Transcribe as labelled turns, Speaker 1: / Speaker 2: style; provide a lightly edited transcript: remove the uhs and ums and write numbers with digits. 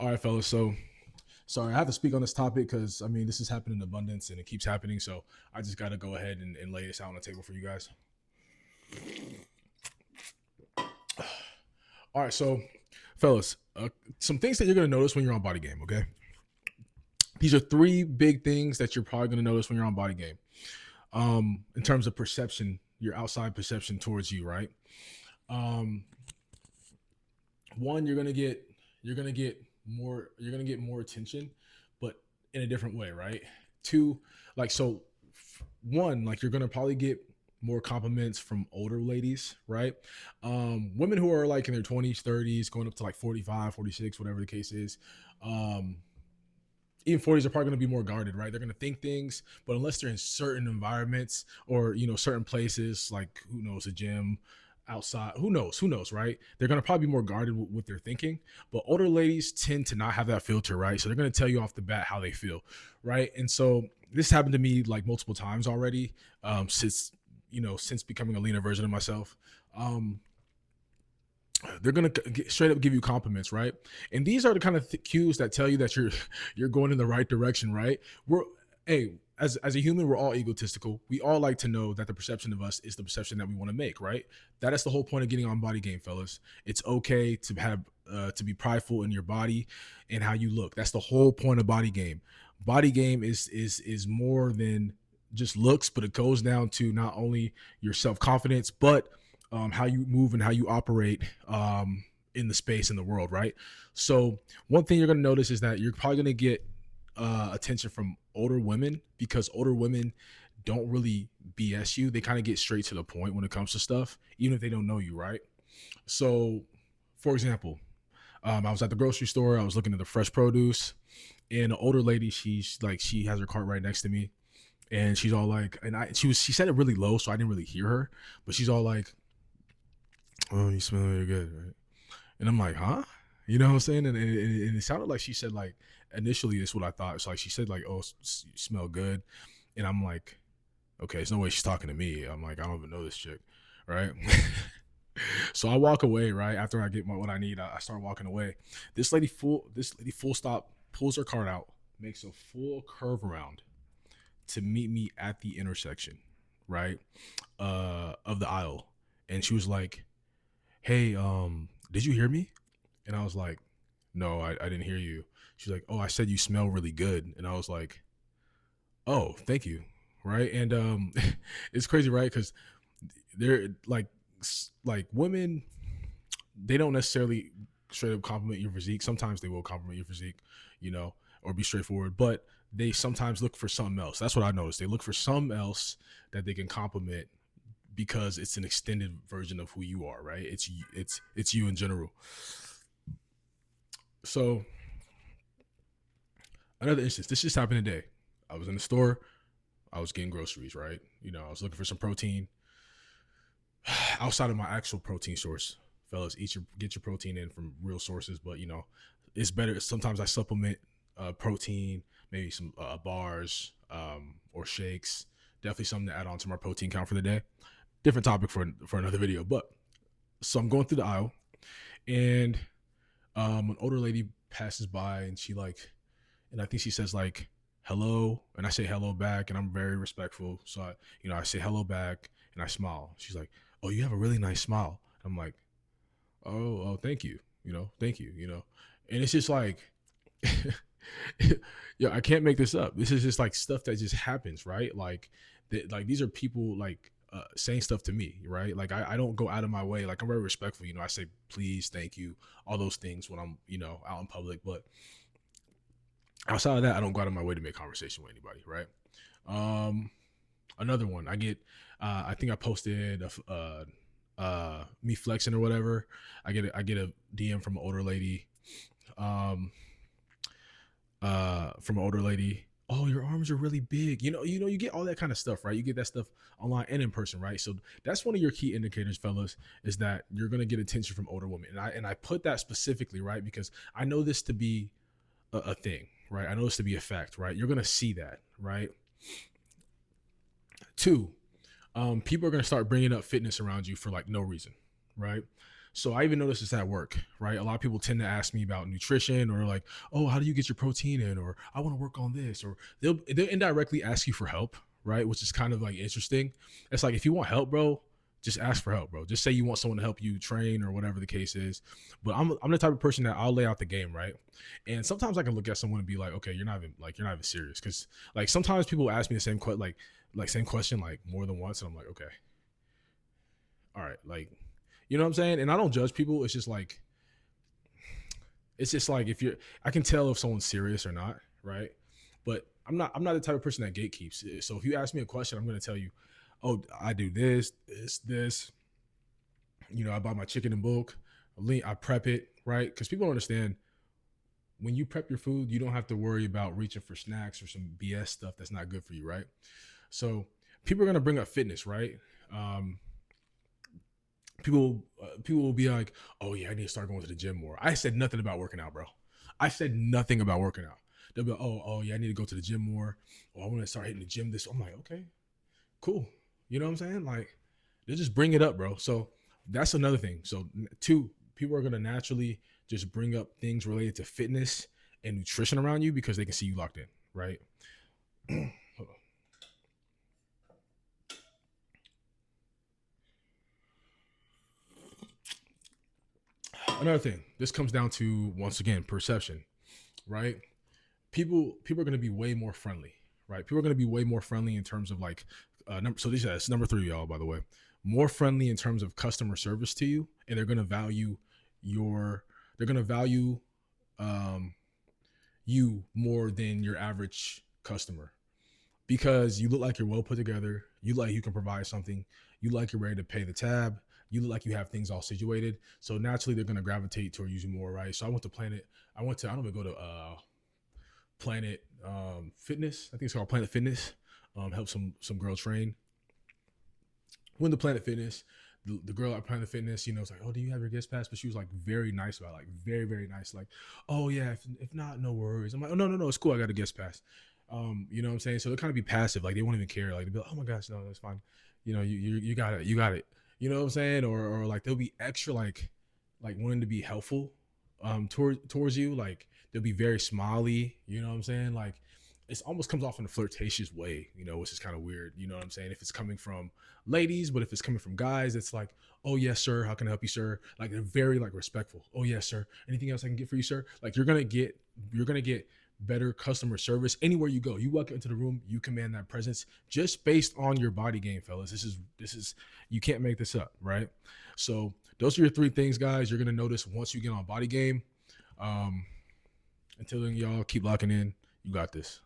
Speaker 1: All right, fellas. So, sorry, I have to speak on this topic because I mean, this has happened in abundance and it keeps happening. So, I just got to go ahead and lay this out on the table for you guys. All right, so, fellas, some things that you're gonna notice when you're on Body Game. Okay, these are three big things that you're probably gonna notice when you're on Body Game. In terms of perception, your outside perception towards you, right? Um, One, you're gonna get more attention, but in a different way, right? Two, like so one, like you're gonna probably get more compliments from older ladies, right? Women who are like in their 20s, 30s, going up to like 45, 46, whatever the case is. Um, Even 40s are probably going to be more guarded, right? They're going to think things, but unless they're in certain environments or, certain places, like who knows, a gym, outside, who knows, right? They're going to probably be more guarded with their thinking. But older ladies tend to not have that filter, right? So they're going to tell you off the bat how they feel, right? And so this happened to me like multiple times already, since becoming a leaner version of myself. Um, they're gonna straight up give you compliments, right? And these are the kind of cues that tell you that you're going in the right direction, right? We're hey, as a human, we're all egotistical. We all like to know that the perception of us is the perception that we want to make, right? That is the whole point of getting on Body Game, fellas. It's okay to have to be prideful in your body and how you look. That's the whole point of Body Game. Body Game is more than just looks, but it goes down to not only your self confidence, but how you move and how you operate in the space in the world, right? So one thing you're going to notice is that you're probably going to get attention from older women because older women don't really BS you. They kind of get straight to the point when it comes to stuff, even if they don't know you, right? So, for example, I was at the grocery store. I was looking at the fresh produce, and an older lady, she has her cart right next to me, and she's all like, she said it really low, so I didn't really hear her, but she's all like, "Oh, you smell really good, right?" And I'm like, "Huh?" You know what I'm saying? And it sounded like she said like initially it's what I thought. It's like she said like, "Oh, you smell good," and I'm like, "Okay, there's no way she's talking to me." I'm like, "I don't even know this chick, right?" So I walk away right after I get what I need. I start walking away. This lady full stop pulls her cart out, makes a full curve around to meet me at the intersection, right, of the aisle, and she was like, "Hey, did you hear me?" And I was like, "No, I didn't hear you." She's like, "Oh, I said you smell really good." And I was like, "Oh, thank you." Right. And it's crazy, right? Because they're like women, they don't necessarily straight up compliment your physique. Sometimes they will compliment your physique, you know, or be straightforward, but they sometimes look for something else. That's what I noticed. They look for something else that they can compliment because it's an extended version of who you are, right? It's you in general. So another instance, this just happened today. I was in the store, I was getting groceries, right? I was looking for some protein outside of my actual protein source. Fellas, get your protein in from real sources, but it's better. Sometimes I supplement protein, maybe some bars or shakes. Definitely something to add on to my protein count for the day. Different topic for another video, but so I'm going through the aisle, and an older lady passes by, and and I think she says like hello, and I say hello back, and I'm very respectful. So I say hello back, and I smile. She's like, "Oh, you have a really nice smile." I'm like, "Oh, thank you. Thank you. And it's just like, yeah, I can't make this up. This is just like stuff that just happens, right? Like these are people like saying stuff to me, right? Like I don't go out of my way. Like I'm very respectful. I say please, thank you, all those things when I'm out in public. But outside of that, I don't go out of my way to make conversation with anybody, right? Um, Another one, I think I posted me flexing or whatever. I get a DM from an older lady, um, from an older lady. Oh, your arms are really big. You get all that kind of stuff, right? You get that stuff online and in person, right? So that's one of your key indicators, fellas, is that you're gonna get attention from older women. And I put that specifically, right, because I know this to be a thing, right? I know this to be a fact, right? You're gonna see that, right? Two, people are gonna start bringing up fitness around you for like no reason, right? So I even noticed this at work, right? A lot of people tend to ask me about nutrition or like, oh, how do you get your protein in? Or I want to work on this. Or they'll indirectly ask you for help, right? Which is kind of like interesting. It's like if you want help, bro, just ask for help, bro. Just say you want someone to help you train or whatever the case is. But I'm the type of person that I'll lay out the game, right? And sometimes I can look at someone and be like, okay, you're not even serious. Cause like sometimes people ask me the same same question like more than once. And I'm like, okay, all right, like you know what I'm saying? And I don't judge people. It's just like if you're I can tell if someone's serious or not, right? But I'm not the type of person that gatekeeps. So if you ask me a question, I'm gonna tell you, oh, I do this. You know, I buy my chicken in bulk. I prep it, right? Because people don't understand when you prep your food, you don't have to worry about reaching for snacks or some BS stuff that's not good for you, right? So people are gonna bring up fitness, right? Um, people will be like, "Oh yeah, I need to start going to the gym more." I said nothing about working out, bro. I said nothing about working out. They'll be like, "Oh yeah, I need to go to the gym more. Oh, I want to start hitting the gym this." I'm like, "Okay, cool." You know what I'm saying? Like, they just bring it up, bro. So that's another thing. So two, people are gonna naturally just bring up things related to fitness and nutrition around you because they can see you locked in, right? Another thing, this comes down to once again perception, right? People are going to be way more friendly, right? People are going to be way more friendly in terms of like so this is number 3, y'all, by the way. More friendly in terms of customer service to you, and your they're going to value um you more than your average customer because you look like you're well put together, you like you can provide something, you like you're ready to pay the tab, you look like you have things all situated, so naturally they're going to gravitate toward you more, right? So I don't even go to Planet Fitness. I think it's called Planet Fitness. Help some girl train. Went to Planet Fitness. The girl at Planet Fitness, you know, was like, "Oh, do you have your guest pass?" But she was like very nice about it, like very very nice. Like, "Oh yeah, if not, no worries." I'm like, "Oh no, it's cool. I got a guest pass." You know what I'm saying? So they'll kind of be passive, like they won't even care. Like they'll be like, "Oh my gosh, no, that's fine." You know, you got it, you got it. You know what I'm saying? Or like they'll be extra like wanting to be helpful towards you. Like they'll be very smiley. You know what I'm saying? Like it almost comes off in a flirtatious way, you know, which is kind of weird. You know what I'm saying? If it's coming from ladies, but if it's coming from guys, it's like, "Oh yes, sir. How can I help you, sir?" Like they're very like respectful. "Oh yes, sir. Anything else I can get for you, sir?" Like you're gonna get better customer service anywhere you go. You walk into the room, you command that presence just based on your body game, fellas. This is you can't make this up, right? So those are your 3 things, guys. You're gonna notice once you get on body game. Um, until then, y'all keep locking in. You got this.